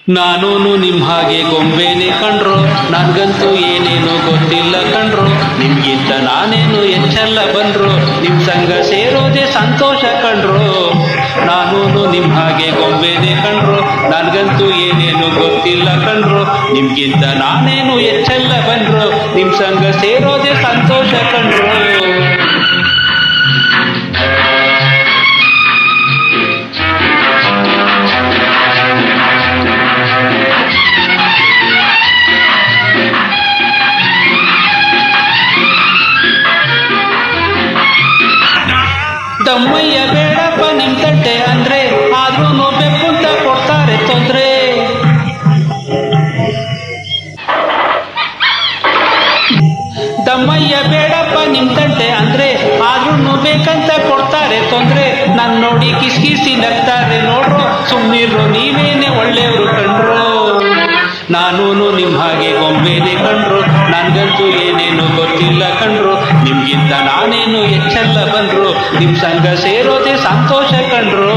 ನಾನೂನು ನಿಮ್ ಹಾಗೆ ಗೊಂಬೆನೆ ಕಣ್ರೋ, ನನ್ಗಂತೂ ಏನೇನು ಗೊತ್ತಿಲ್ಲ ಕಣ್ರೋ, ನಿಮ್ಗಿಂತ ನಾನೇನು ಹೆಚ್ಚಲ್ಲ ಬನ್ರೋ, ನಿಮ್ ಸಂಗ ಸೇರೋದೇ ಸಂತೋಷ ಕಣ್ರೋ. ನಾನೂನು ನಿಮ್ ಹಾಗೆ ಗೊಂಬೆನೆ ಕಣ್ರೋ, ನನ್ಗಂತೂ ಏನೇನು ಗೊತ್ತಿಲ್ಲ ಕಣ್ರೋ, ನಿಮ್ಗಿಂತ ನಾನೇನು ಹೆಚ್ಚಲ್ಲ ಬನ್ರೋ, ನಿಮ್ ಸಂಗ ಸೇರೋದೇ ಸಂತೋಷ ಕಣ್ರೋ. ದಮ್ಮಯ್ಯ ಬೇಡಪ್ಪ ನಿಮ್ ತಟ್ಟೆ ಅಂದ್ರೆ, ಆದ್ರೂ ನೋಡ್ಬೇಕು ಅಂತ ಕೊಡ್ತಾರೆ ತೊಂದ್ರೆ. ದಮ್ಮಯ್ಯ ಬೇಡಪ್ಪ ನಿಮ್ ತಟ್ಟೆ ಅಂದ್ರೆ, ಆದ್ರೂ ಬೇಕಂತ ಕೊಡ್ತಾರೆ ತೊಂದ್ರೆ. ನನ್ ನೋಡಿ ಕಿಸ್ಕಿಸಿ ನಗ್ತಾರೆ ನೋಡ್ರೋ, ಸುಮ್ನಿರೋ ನೀವೇನೆ ಒಳ್ಳೆಯವರು ಕಣ್ರೋ. ನಾನೂನು ನಿಮ್ ಹಾಗೆ ಗೊಂಬೆನೆ ಕಣ್ರು, ನನ್ಗಂತೂ ಏನೇನು ಗೊತ್ತಿಲ್ಲ ಕಣ್ರು, ನಿಮ್ಗಿಂತ ನಾನೇನು ಹೆಚ್ಚಲ್ಲ ಬನ್ರು, ನಿಮ್ ಸಂಗ ಸೇರೋದೇ ಸಂತೋಷ ಕಣ್ರು.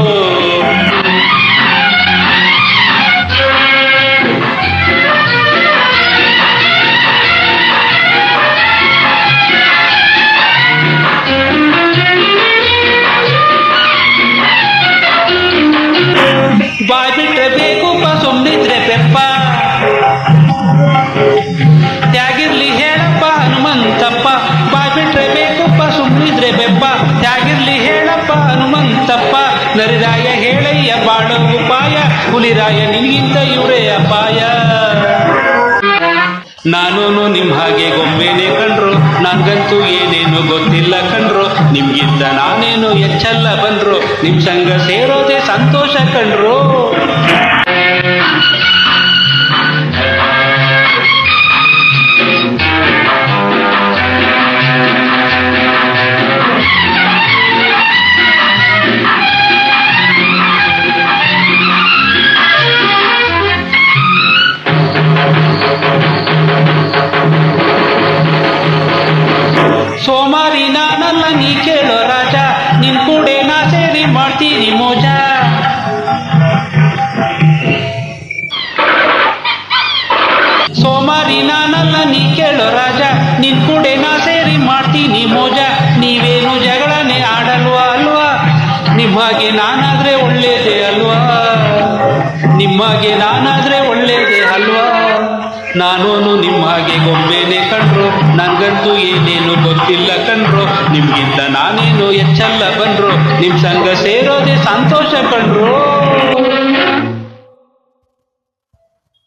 ಬಾಯ್ ಬಿಟ್ರೆ ಬೇಕೂಪ, ಸುಮ್ನಿದ್ರೆ ಬೆಪ್ಪ, ತ್ಯಾಗಿರ್ಲಿ ಹೇಳಪ್ಪ ಹನುಮಂತಪ್ಪ. ಬಾಯ್ ಬಿಟ್ರೆ ಬೇಕಪ್ಪ, ಸುಮ್ನಿದ್ರೆ ಬೆಪ್ಪ, ತ್ಯಾಗಿರ್ಲಿ ಹೇಳಪ್ಪ ಹನುಮಂತಪ್ಪ. ನರಿರಾಯ ಹೇಳಯ್ಯ ಬಾಳೋ ಉಪಾಯ, ಹುಲಿರಾಯ ನಿನ್ಗಿಂತ ಇವರೇ ಅಪಾಯ. ನಾನೂನು ನಿಮ್ ಹಾಗೆ ಗೊಂಬೆನೆ ಕಣ್ರು, ನನ್ಗಂತೂ ಏನೇನು ಗೊತ್ತಿಲ್ಲ ಕಣ್ರು, ನಿಮ್ಗಿಂತ ನಾನೇನು ಹೆಚ್ಚಲ್ಲ ಬನ್ರು, ನಿಮ್ ಸಂಗ ಸೇರೋದೇ ಸಂತೋಷ ಕಣ್ರು. ಸೋಮಾರಿ ನಾನಲ್ಲ ನೀ ಕೇಳೋ ರಾಜ, ನಿನ್ ಕೂಡೆ ನಾ ಸೇರಿ ಮಾಡ್ತೀನಿ ಮೋಜ. ಸೋಮಾರಿ ನಾನಲ್ಲ ನೀ ಕೇಳೋ ರಾಜ, ನಿನ್ ಕೂಡೆ ನಾ ಸೇರಿ ಮಾಡ್ತೀನಿ ಮೋಜ. ನೀವೇನು ಜಗಳನೆ ಆಡಲ್ವಾ ಅಲ್ವಾ, ನಿಮ್ಮಾಗೆ ನಾನಾದ್ರೆ ಒಳ್ಳೇದೇ ಅಲ್ವಾ, ನಿಮ್ಮಾಗೆ ನಾನಾದ್ರೆ ಒಳ್ಳೇದೇ ಅಲ್ವಾ. ನಾನೂನು ನಿಮ್ ಹಾಗೆ ಗೊಂಬೆನೆ ಕಣ್ರು, ನನ್ಗಂತೂ ಏನೇನು ಗೊತ್ತಿಲ್ಲ ಕಣ್ರು, ನಿಮ್ಗಿಂತ ನಾನೇನು ಹೆಚ್ಚಲ್ಲ ಬನ್ರು, ನಿಮ್ ಸಂಗ ಸೇರೋದೇ ಸಂತೋಷ ಕಣ್ರು.